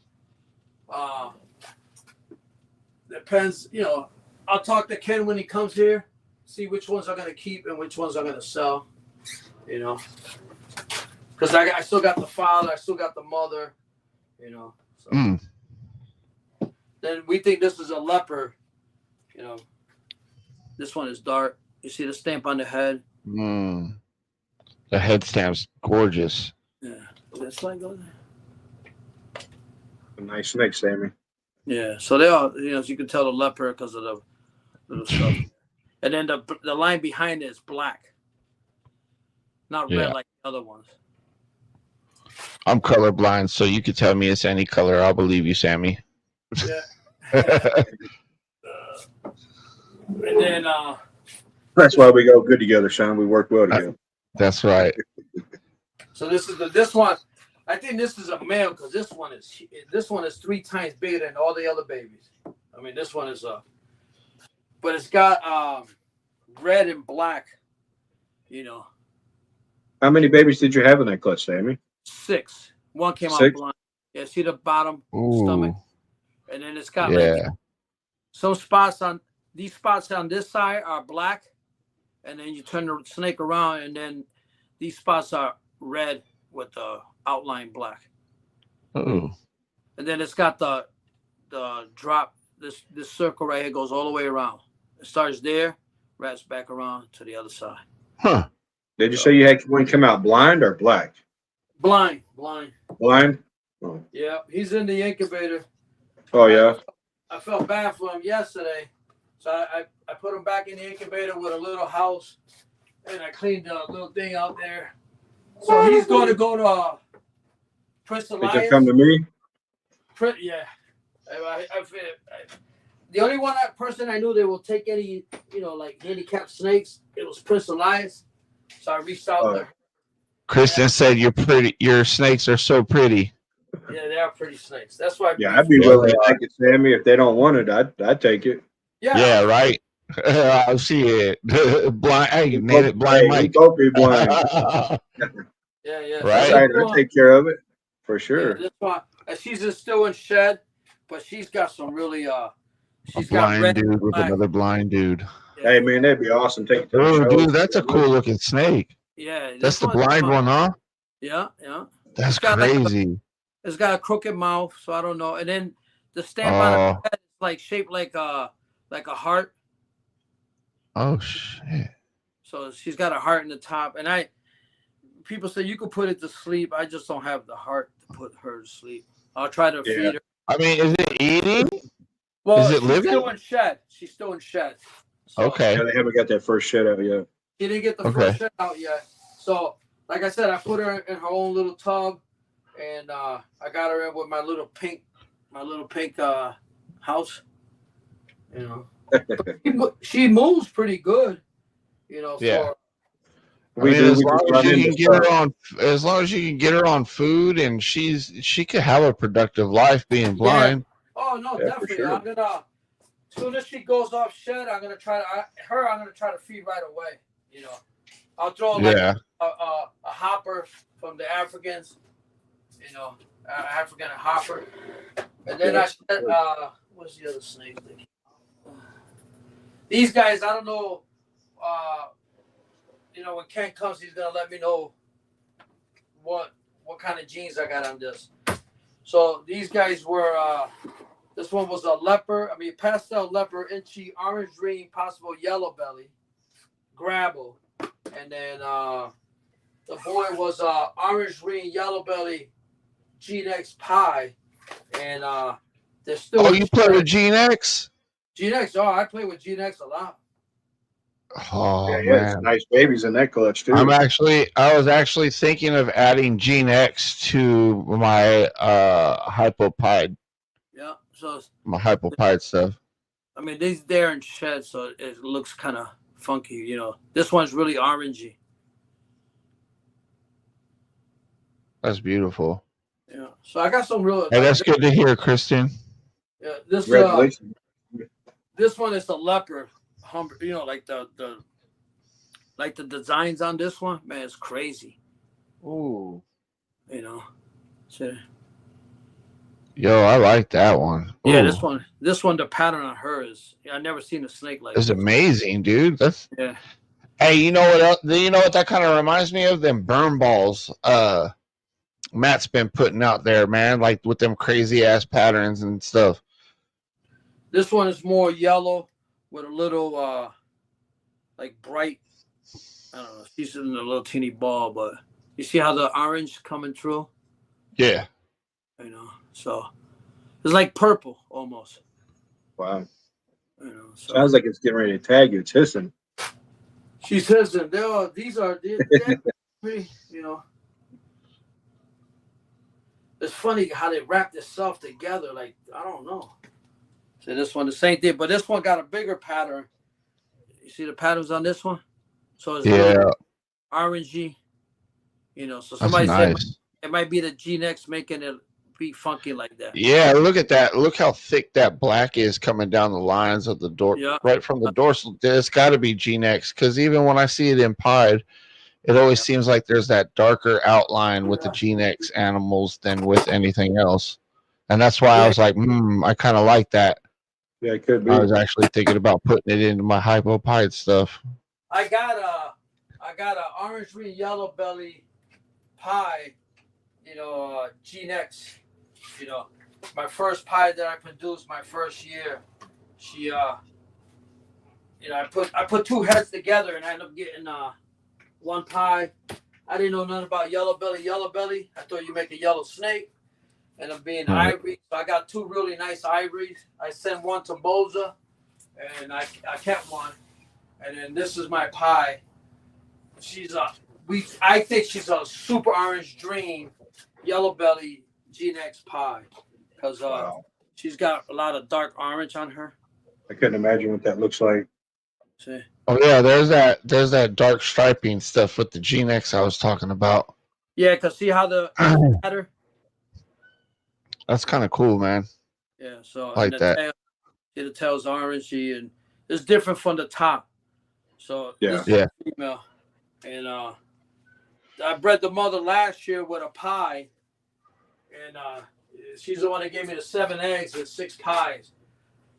Depends, you know. I'll talk to Ken when he comes here, see which ones I'm gonna keep and which ones I'm gonna sell. You know. Because I still got the father, I still got the mother, you know. So. Then we think this is a leopard, you know. This one is dark. You see the stamp on the head. The head stamp's gorgeous. Yeah. That's like a nice snake, Sammy. Yeah. So they are, you know, as you can tell the leopard because of the little stuff. And then the line behind it is black. Not red like the other ones. I'm colorblind, so you could tell me it's any color. I'll believe you, Sammy. Yeah. And then that's why we go good together, Shawn. We work well together. That's right. So this one. I think this is a male because this one is 3 times bigger than all the other babies. I mean, this one is but it's got red and black. You know. How many babies did you have in that clutch, Sammy? 6. One came 6? out blind. Yeah, see the bottom stomach, and then it's got like some spots on these spots on this side are black, and then you turn the snake around, and then these spots are red with the outline black. Oh. And then it's got the drop. This circle right here goes all the way around. It starts there, wraps back around to the other side. Huh. Did you say you had one come out blind or black? Blind. Blind? Oh. Yeah, he's in the incubator. Oh, yeah. I felt bad for him yesterday. So I put him back in the incubator with a little house, and I cleaned the little thing out there. So he's going to go to Prince Elias. Did you come to me? Yeah. The only person I knew that will take any, you know, like handicapped snakes, it was Prince Elias. So I reached out there. Kristen said you're pretty. Your snakes are so pretty. Yeah, they are pretty snakes. That's why. Yeah, I'd be willing to take it, Sammy. If they don't want it, I'd take it. Yeah, right. I'll see it. Blind. Hey, name it Blind Mike. Both be blind. Yeah. Right. I'll take care of it for sure. Yeah, this one, she's just still in shed, but she's got some really she's blind got red dude with another blind dude. Yeah. Hey man, that'd be awesome. Take it to the dude, that's a cool looking snake. Yeah, that's the blind one, huh? Yeah. That's crazy. It's got a crooked mouth, so I don't know. And then the stamp on the head is like shaped like a heart. Oh shit! So she's got a heart in the top, and people say you could put it to sleep. I just don't have the heart to put her to sleep. I'll try to feed her. I mean, is it eating? Well, Is it she's living? still in shed. She's still in shed. So Okay. Yeah, they haven't got that first shed out yet. She didn't get the Okay. first shed out yet. So, like I said, I put her in her own little tub, and I got her in with my little pink house. You know, she moves pretty good. You know, Yeah. for I mean, We as long just as run you into can get her stuff. on, as long as you can get her on food, and she could have a productive life being blind. Oh no, Yeah, for definitely. sure. I'm gonna, as soon as she goes off shed, I'm gonna try to I'm gonna try to feed right away. You know, I'll throw like Yeah. a hopper from the Africans. You know, African hopper, and then what's the other snake thing? These guys, I don't know. You know, when Ken comes, he's gonna let me know what kind of genes I got on this. So these guys were. This one was a leopard. I mean, pastel leopard, inchy, orange green, possible yellow belly, grabble, and then the boy was orange green, yellow belly, Gene X pie, and they're still. Oh, you play with Gene X? Gene X. Oh, I play with Gene X a lot. Oh Yeah, it's man. nice babies in that clutch too. I was actually thinking of adding Gene X to my hypopide, Yeah. So my hypopide stuff. I mean, they're in shed, so it looks kind of funky. You know, this one's really orangey. That's beautiful. Yeah. So I got some real. Hey, that's good to hear, Christian. Yeah. Congratulations. This one is a leopard. You know, like the designs on this one, man, it's crazy. Ooh. You know. So, Yo, I like that one. yeah, Ooh. this one, the pattern on her is. I never seen a snake like It's this. amazing, dude. That's Yeah. Hey, you know what else? You know what that kind of reminds me of? Them burn balls. Matt's been putting out there, man, like with them crazy ass patterns and stuff. This one is more yellow with a little like bright. I don't know. She's in a little teeny ball, but you see how the orange coming through? Yeah. You know, so it's like purple almost. Wow. You know, so Sounds like it's getting ready to tag you. It's hissing. she says that they're pretty, you know. It's funny how they wrap themselves together. Like, I don't know. So this one, the same thing, but this one got a bigger pattern. You see the patterns on this one? So it's really orangey. You know, so somebody said it might be the Gene X making it be funky like that. Yeah, look at that. Look how thick that black is coming down the lines of the door, right from the dorsal. It's got to be Gene X, because even when I see it in pied, it always seems like there's that darker outline with the Gene X animals than with anything else. And that's why I was like, I kind of like that. Yeah, it could be. I was actually thinking about putting it into my hypopide stuff. I got a orange green yellow belly pie, you know, Gene X. You know, my first pie that I produced my first year, she you know, I put two heads together and I ended up getting one pie. I didn't know nothing about yellow belly. I thought you make a yellow snake. And I'm being ivory. So I got two really nice ivories. I sent one to Boza, and I kept one. And then this is my pie. I think she's a super orange dream, yellow belly Gene X pie, because she's got a lot of dark orange on her. I couldn't imagine what that looks like. See? Oh yeah, there's that dark striping stuff with the Gene X I was talking about. Yeah, because see how the pattern. That's kind of cool, man. Yeah, so like the tail's orangey, and it's different from the top. So this is female, and I bred the mother last year with a pie, and she's the one that gave me the 7 eggs and 6 pies.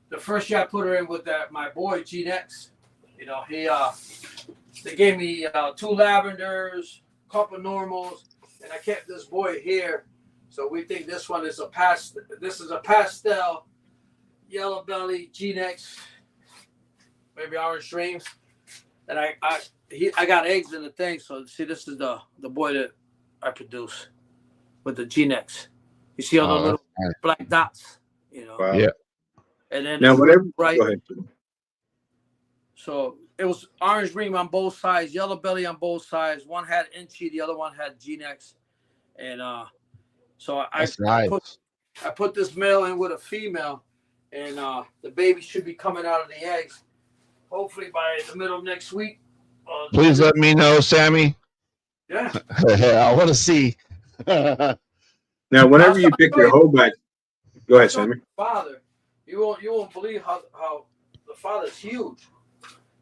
The first year I put her in with my boy Gene X. You know, they gave me 2 lavenders, a couple normals, and I kept this boy here. So we think this one is a pastel. This is a pastel, yellow belly, Gene X, maybe orange dreams. And I got eggs in the thing. So see, this is the boy that I produce with the Gene X. You see all the little black dots, you know. Wow. Yeah. And then Now, it's whatever. really bright. Go ahead. So it was orange ring on both sides, yellow belly on both sides. One had Inchy, the other one had G-Nex. And so That's nice. I put this male in with a female, and the baby should be coming out of the eggs hopefully by the middle of next week. Please let me know, Sammy. Yeah. I want to see. Now, whenever you pick your hoe back, go ahead, Sammy. Father, you won't believe how the father's huge,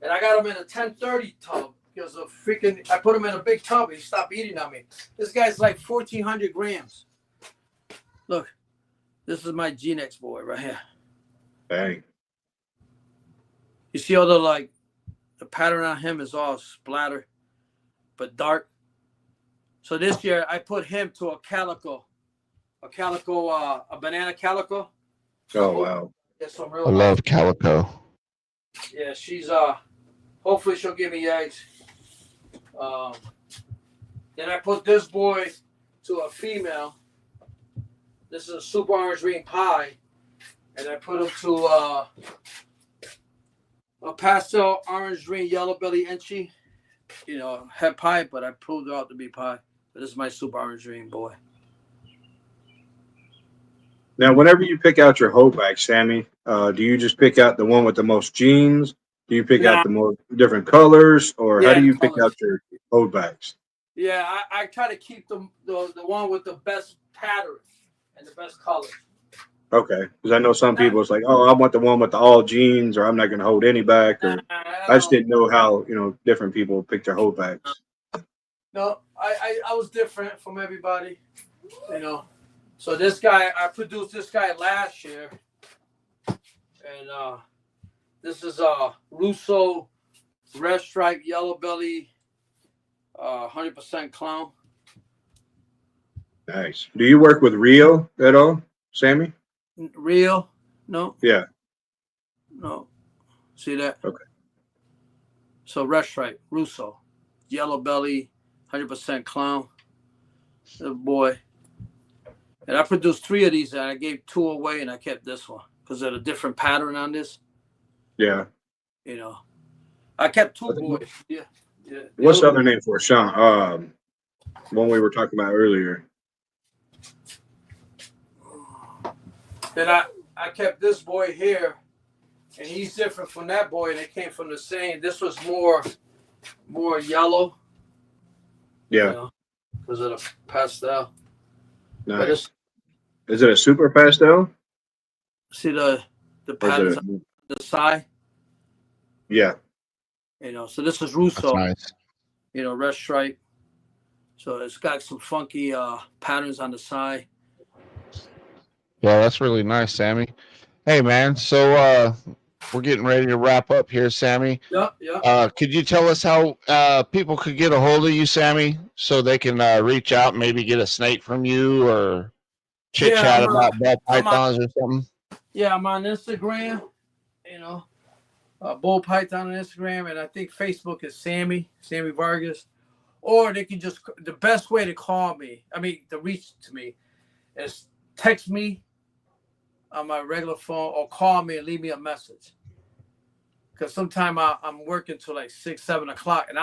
and I got him in a 1030 tub because of freaking. I put him in a big tub. He stopped eating on me. This guy's like 1,400 grams. Look, this is my G-Nex boy right here. Bang. You see all the pattern on him is all splatter, but dark. So this year I put him to a banana calico. Oh, wow. Get some I real love calico. Yeah, she's hopefully she'll give me eggs. Then I put this boy to a female. This is a super orange ring pie, and I put him to a pastel orange ring yellow belly Inchy. You know, head pie, but I proved her out to be pie. But this is my super orange ring boy. Now, whenever you pick out your hoe bag, Sammy, do you just pick out the one with the most genes? Do you pick out the more different colors, or how do you pick out your hoe bags? Yeah, I try to keep the one with the best pattern and the best colors. Okay, because I know some people, it's like, oh, I want the one with the all genes, or I'm not going to hold any back, or I just didn't know how different people pick their hoe bags. No, I was different from everybody, So this guy, I produced this guy last year, and this is Russo red stripe yellow belly, 100% clown. Nice. Do you work with Rio at all, Sammy? Rio? No. Yeah. No. See that? Okay. So red stripe, Russo, yellow belly, 100% clown. The boy. And I produced 3 of these, and I gave 2 away, and I kept this one because of a different pattern on this. Yeah. I kept 2 boys. Yeah. What's the other name for it? Shawn? One we were talking about earlier. Then I kept this boy here, and he's different from that boy, and they came from the same. This was more yellow. Yeah. Because of the pastel. Nice. Is it a super pastel? See the patterns on the side? Yeah. So this is Russo. That's nice. Red stripe. So it's got some funky patterns on the side. Yeah, that's really nice, Sammy. Hey, man. So we're getting ready to wrap up here, Sammy. Yeah. Could you tell us how people could get a hold of you, Sammy, so they can reach out, maybe get a snake from you or chit chat about ball pythons or something? Yeah, I'm on Instagram. Bull Python on Instagram, and I think Facebook is Sammy Vargas. Or they can just, the best way to call me, to reach to me, is text me on my regular phone or call me and leave me a message. Because sometimes I'm working till like 6, 7 o'clock, and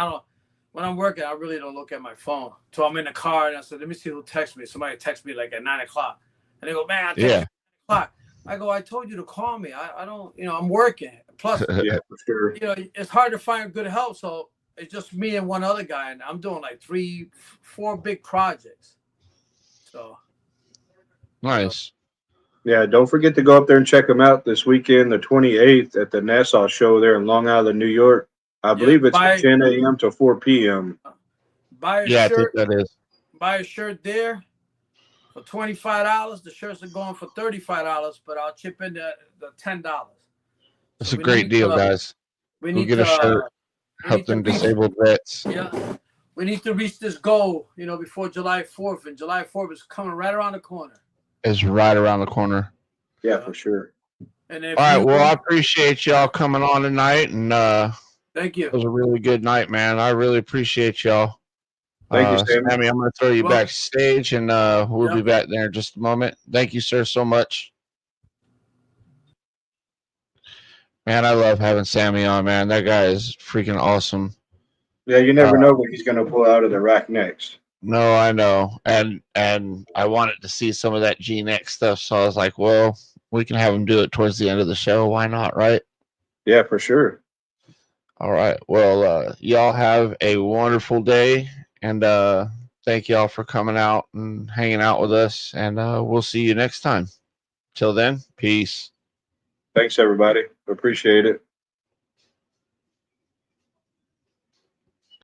when I'm working, I really don't look at my phone. So I'm in the car, and I said, let me see who texts me. Somebody texts me like at 9 o'clock. And they go, man, I text you at 9 o'clock. I go, I told you to call me. I don't, I'm working. Plus, yeah, for sure. It's hard to find good help. So it's just me and one other guy, and I'm doing like 3, 4 big projects. So nice. Yeah, don't forget to go up there and check them out this weekend, the 28th, at the Nassau show there in Long Island, New York. I believe it's from 10 a.m. to 4 p.m. Buy a shirt. I think that is. Buy a shirt there for $25. The shirts are going for $35, but I'll chip in the $10. It's a great deal, guys. We need to get a shirt. Help them disabled vets. Yeah. We need to reach this goal, before July 4th. And July 4th is coming right around the corner. It's right around the corner. Yeah, for sure. And all right. Well, I appreciate y'all coming on tonight. And thank you. It was a really good night, man. I really appreciate y'all. Thank you, Sammy. I'm going to throw you backstage, and we'll be back there in just a moment. Thank you, sir, so much. Man, I love having Sammy on, man. That guy is freaking awesome. Yeah, you never know what he's going to pull out of the rack next. No, I know. And I wanted to see some of that G-Nex stuff, so I was like, well, we can have him do it towards the end of the show. Why not, right? Yeah, for sure. All right. Well, y'all have a wonderful day, and thank y'all for coming out and hanging out with us, and we'll see you next time. Till then, peace. Thanks, everybody. Appreciate it.